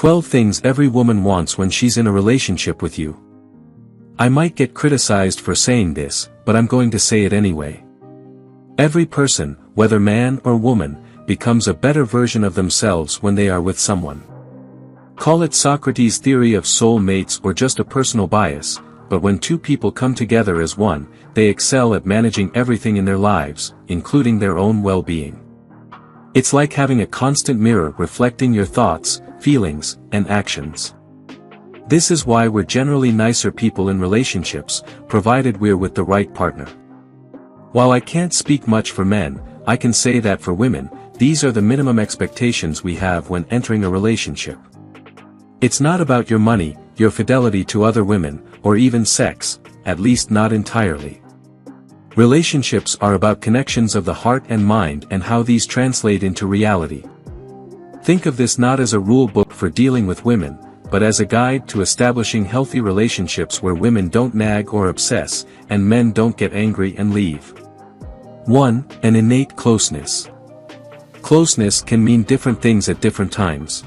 12 things every woman wants when she's in a relationship with you. I might get criticized for saying this, but I'm going to say it anyway. Every person, whether man or woman, becomes a better version of themselves when they are with someone. Call it Socrates' theory of soul mates or just a personal bias, but when two people come together as one, they excel at managing everything in their lives, including their own well-being. It's like having a constant mirror reflecting your thoughts, feelings, and actions. This is why we're generally nicer people in relationships, provided we're with the right partner. While I can't speak much for men, I can say that for women, these are the minimum expectations we have when entering a relationship. It's not about your money, your fidelity to other women, or even sex, at least not entirely. Relationships are about connections of the heart and mind and how these translate into reality. Think of this not as a rule book for dealing with women, but as a guide to establishing healthy relationships where women don't nag or obsess, and men don't get angry and leave. 1. An innate closeness. Closeness can mean different things at different times.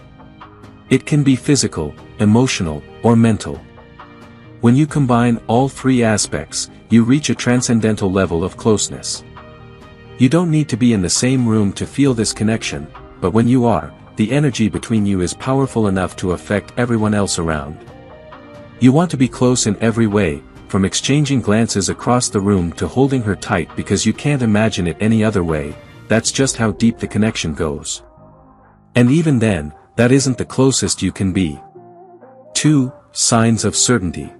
It can be physical, emotional, or mental. When you combine all three aspects, you reach a transcendental level of closeness. You don't need to be in the same room to feel this connection, but when you are, the energy between you is powerful enough to affect everyone else around. You want to be close in every way, from exchanging glances across the room to holding her tight because you can't imagine it any other way. That's just how deep the connection goes. And even then, that isn't the closest you can be. 2. Signs of certainty.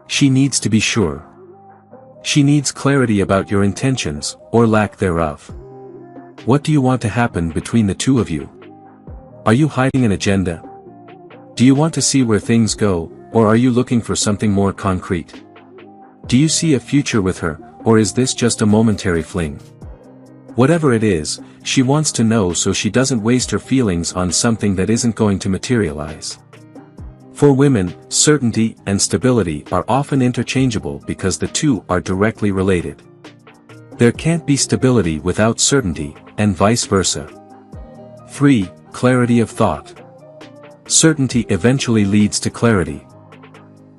She needs to be sure. She needs clarity about your intentions, or lack thereof. What do you want to happen between the two of you? Are you hiding an agenda? Do you want to see where things go, or are you looking for something more concrete? Do you see a future with her, or is this just a momentary fling? Whatever it is, she wants to know so she doesn't waste her feelings on something that isn't going to materialize. For women, certainty and stability are often interchangeable because the two are directly related. There can't be stability without certainty, and vice versa. 3. Clarity of thought. Certainty eventually leads to clarity.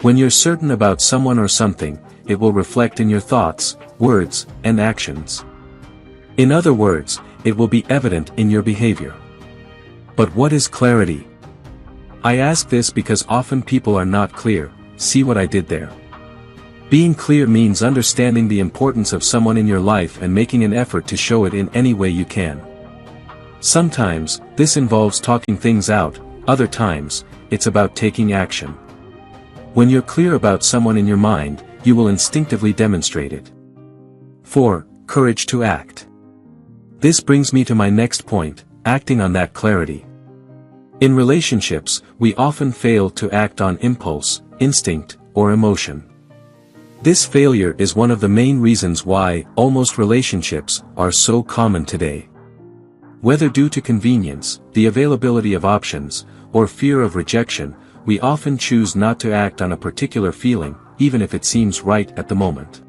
When you're certain about someone or something, it will reflect in your thoughts, words, and actions. In other words, it will be evident in your behavior. But what is clarity? I ask this because often people are not clear. See what I did there? Being clear means understanding the importance of someone in your life and making an effort to show it in any way you can. Sometimes, this involves talking things out, other times, it's about taking action. When you're clear about someone in your mind, you will instinctively demonstrate it. 4. Courage to act. This brings me to my next point, acting on that clarity. In relationships, we often fail to act on impulse, instinct, or emotion. This failure is one of the main reasons why almost relationships are so common today. Whether due to convenience, the availability of options, or fear of rejection, we often choose not to act on a particular feeling, even if it seems right at the moment.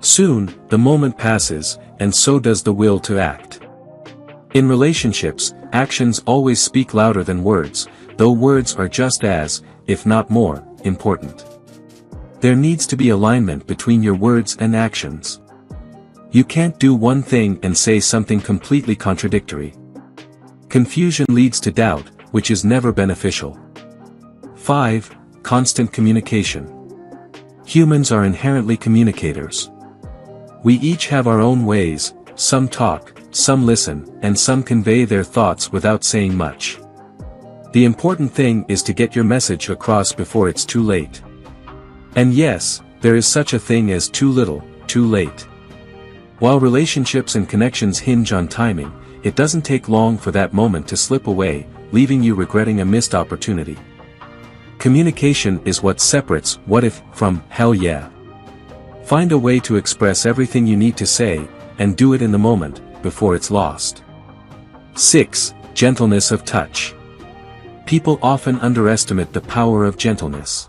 Soon, the moment passes, and so does the will to act. In relationships, actions always speak louder than words, though words are just as, if not more, important. There needs to be alignment between your words and actions. You can't do one thing and say something completely contradictory. Confusion leads to doubt, which is never beneficial. 5. Constant communication. Humans are inherently communicators. We each have our own ways, some talk, some listen, and some convey their thoughts without saying much. The important thing is to get your message across before it's too late. And yes, there is such a thing as too little, too late. While relationships and connections hinge on timing, it doesn't take long for that moment to slip away, leaving you regretting a missed opportunity. Communication is what separates what if from hell yeah. Find a way to express everything you need to say, and do it in the moment, before it's lost. 6. Gentleness of touch. People often underestimate the power of gentleness.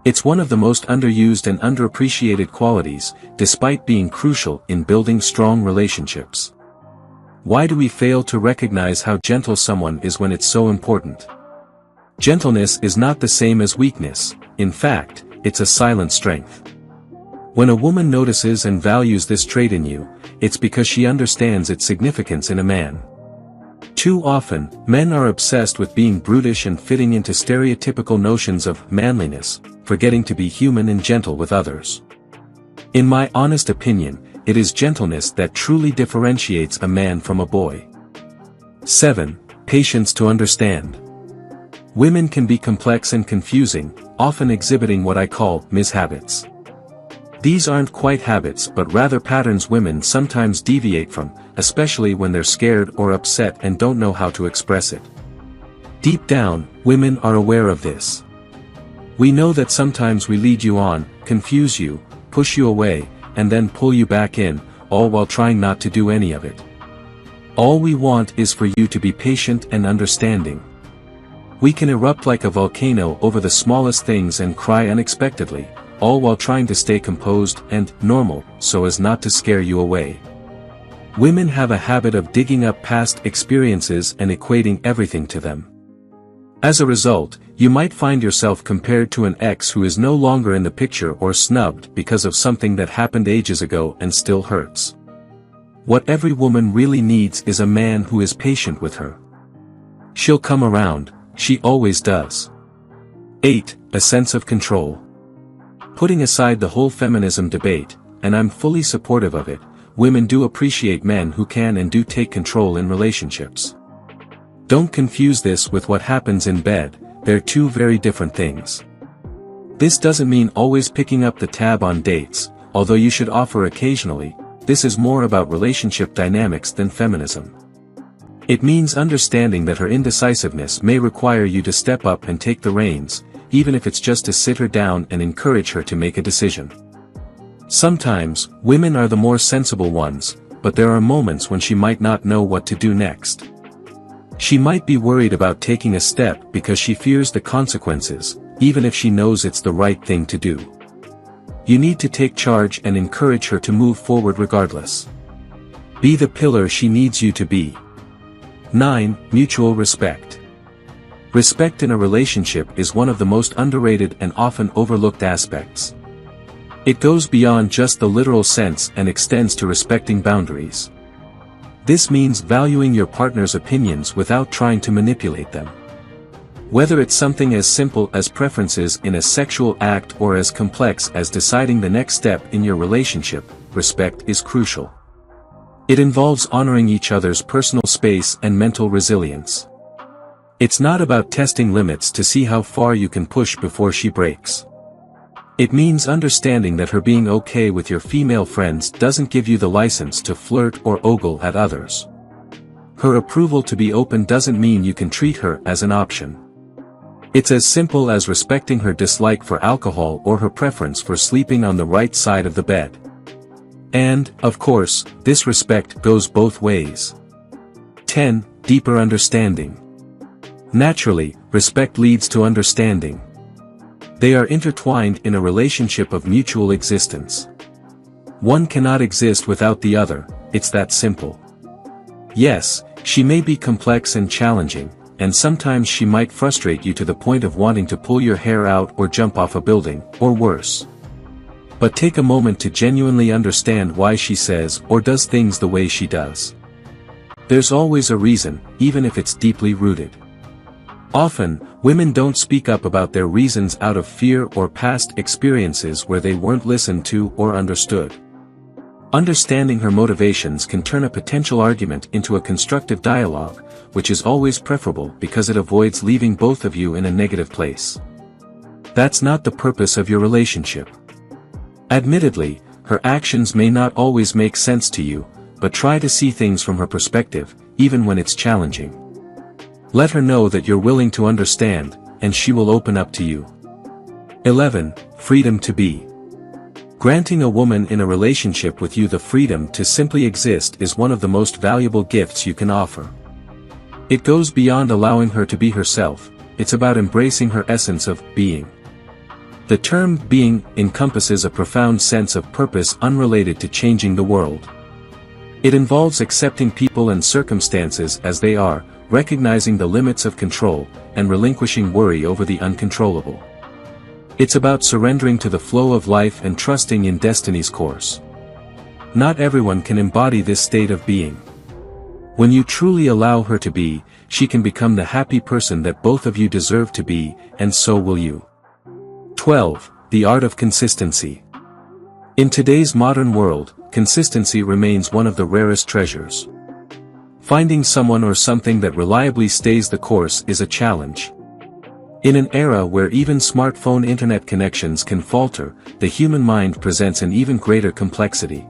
It's one of the most underused and underappreciated qualities, despite being crucial in building strong relationships. Why do we fail to recognize how gentle someone is when it's so important? Gentleness is not the same as weakness, in fact, it's a silent strength. When a woman notices and values this trait in you, it's because she understands its significance in a man. Too often, men are obsessed with being brutish and fitting into stereotypical notions of manliness, forgetting to be human and gentle with others. In my honest opinion, it is gentleness that truly differentiates a man from a boy. 7. Patience to understand. Women can be complex and confusing, often exhibiting what I call mishabits. These aren't quite habits but rather patterns women sometimes deviate from, especially when they're scared or upset and don't know how to express it. Deep down, women are aware of this. We know that sometimes we lead you on, confuse you, push you away, and then pull you back in, all while trying not to do any of it. All we want is for you to be patient and understanding. We can erupt like a volcano over the smallest things and cry unexpectedly, all while trying to stay composed and normal so as not to scare you away. Women have a habit of digging up past experiences and equating everything to them. As a result, you might find yourself compared to an ex who is no longer in the picture or snubbed because of something that happened ages ago and still hurts. What every woman really needs is a man who is patient with her. She'll come around, she always does. 8. A sense of control. Putting aside the whole feminism debate, and I'm fully supportive of it, women do appreciate men who can and do take control in relationships. Don't confuse this with what happens in bed, they're two very different things. This doesn't mean always picking up the tab on dates, although you should offer occasionally. This is more about relationship dynamics than feminism. It means understanding that her indecisiveness may require you to step up and take the reins, even if it's just to sit her down and encourage her to make a decision. Sometimes, women are the more sensible ones, but there are moments when she might not know what to do next. She might be worried about taking a step because she fears the consequences, even if she knows it's the right thing to do. You need to take charge and encourage her to move forward regardless. Be the pillar she needs you to be. 9. Mutual respect. Respect in a relationship is one of the most underrated and often overlooked aspects. It goes beyond just the literal sense and extends to respecting boundaries. This means valuing your partner's opinions without trying to manipulate them. Whether it's something as simple as preferences in a sexual act or as complex as deciding the next step in your relationship, respect is crucial. It involves honoring each other's personal space and mental resilience. It's not about testing limits to see how far you can push before she breaks. It means understanding that her being okay with your female friends doesn't give you the license to flirt or ogle at others. Her approval to be open doesn't mean you can treat her as an option. It's as simple as respecting her dislike for alcohol or her preference for sleeping on the right side of the bed. And, of course, this respect goes both ways. 10. Deeper understanding. Naturally, respect leads to understanding. They are intertwined in a relationship of mutual existence. One cannot exist without the other, it's that simple. Yes, she may be complex and challenging, and sometimes she might frustrate you to the point of wanting to pull your hair out or jump off a building, or worse. But take a moment to genuinely understand why she says or does things the way she does. There's always a reason, even if it's deeply rooted. Often, women don't speak up about their reasons out of fear or past experiences where they weren't listened to or understood. Understanding her motivations can turn a potential argument into a constructive dialogue, which is always preferable because it avoids leaving both of you in a negative place. That's not the purpose of your relationship. Admittedly, her actions may not always make sense to you, but try to see things from her perspective, even when it's challenging. Let her know that you're willing to understand, and she will open up to you. 11. Freedom to be. Granting a woman in a relationship with you the freedom to simply exist is one of the most valuable gifts you can offer. It goes beyond allowing her to be herself, it's about embracing her essence of being. The term being encompasses a profound sense of purpose unrelated to changing the world. It involves accepting people and circumstances as they are, recognizing the limits of control, and relinquishing worry over the uncontrollable. It's about surrendering to the flow of life and trusting in destiny's course. Not everyone can embody this state of being. When you truly allow her to be, she can become the happy person that both of you deserve to be, and so will you. 12. The art of consistency. In today's modern world, consistency remains one of the rarest treasures. Finding someone or something that reliably stays the course is a challenge. In an era where even smartphone internet connections can falter, the human mind presents an even greater complexity.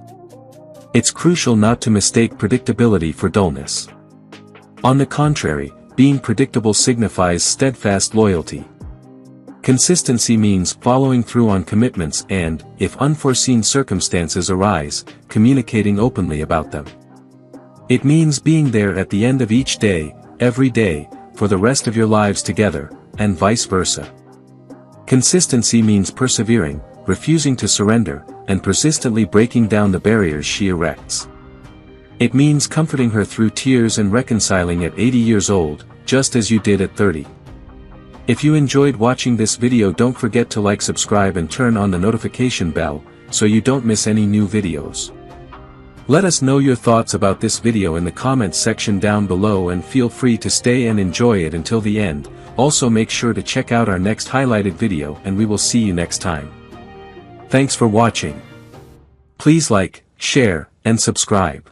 It's crucial not to mistake predictability for dullness. On the contrary, being predictable signifies steadfast loyalty. Consistency means following through on commitments and, if unforeseen circumstances arise, communicating openly about them. It means being there at the end of each day, every day, for the rest of your lives together, and vice versa. Consistency means persevering, refusing to surrender, and persistently breaking down the barriers she erects. It means comforting her through tears and reconciling at 80 years old, just as you did at 30. If you enjoyed watching this video, don't forget to like, subscribe and turn on the notification bell, so you don't miss any new videos. Let us know your thoughts about this video in the comments section down below, and feel free to stay and enjoy it until the end. Also make sure to check out our next highlighted video, and we will see you next time. Thanks for watching. Please like, share, and subscribe.